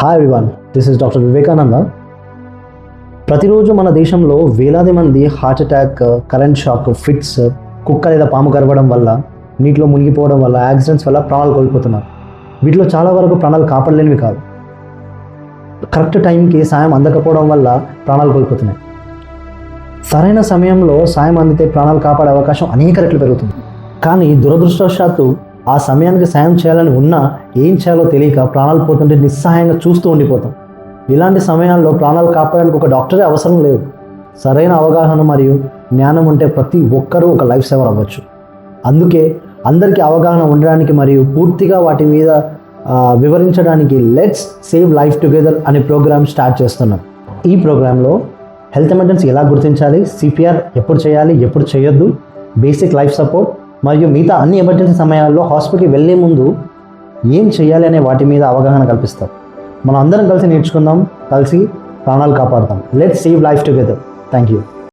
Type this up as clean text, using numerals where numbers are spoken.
Hi everyone, this is doctor Vivekananda. ప్రతిరోజు మన దేశంలో వేలాది మంది heart attack, current shock, fits, కుక్క లేదా పాము కరవడం వల్ల, నీటిలో మునిగిపోవడం వల్ల, యాక్సిడెంట్స్ వల్ల ప్రాణాలు కోల్పోతున్నారు. వీటిలో చాలా వరకు ప్రాణాలు కాపాడలేనివి కాదు. కరెక్ట్ టైంకి సాయం అందకపోవడం వల్ల ప్రాణాలు కోల్పోతున్నాయి. సరైన సమయంలో సాయం అందితే ప్రాణాలు కాపాడే అవకాశం అనేక రెట్లు పెరుగుతుంది. కానీ దురదృష్టవశాత్తు ఆ సమయానికి సాయం చేయాలని ఉన్నా ఏం చేయాలో తెలియక ప్రాణాలు పోతుంటే నిస్సహాయంగా చూస్తూ ఉండిపోతాం. ఇలాంటి సమయాల్లో ప్రాణాలు కాపాడడానికి ఒక డాక్టరే అవసరం లేదు. సరైన అవగాహన మరియు జ్ఞానం ఉంటే ప్రతి ఒక్కరూ ఒక లైఫ్ సేవర్ అవ్వచ్చు. అందుకే అందరికీ అవగాహన ఉండడానికి మరియు పూర్తిగా వాటి మీద వివరించడానికి లెట్స్ సేవ్ లైఫ్ టుగెదర్ అనే ప్రోగ్రామ్ స్టార్ట్ చేస్తున్నాం. ఈ ప్రోగ్రాంలో హెల్త్ ఎమర్జెన్సీ ఎలా గుర్తించాలి, సిపిఆర్ ఎప్పుడు చేయాలి, ఎప్పుడు చేయొద్దు, బేసిక్ లైఫ్ సపోర్ట్ మరియు మిగతా అన్ని ఎమర్జెన్సీ సమయాల్లో హాస్పిటల్కి వెళ్ళే ముందు ఏం చేయాలి అనే వాటి మీద అవగాహన కల్పిస్తాం. మనం అందరం కలిసి నేర్చుకుందాం, కలిసి ప్రాణాలు కాపాడుతాం. Let's save life together. Thank you.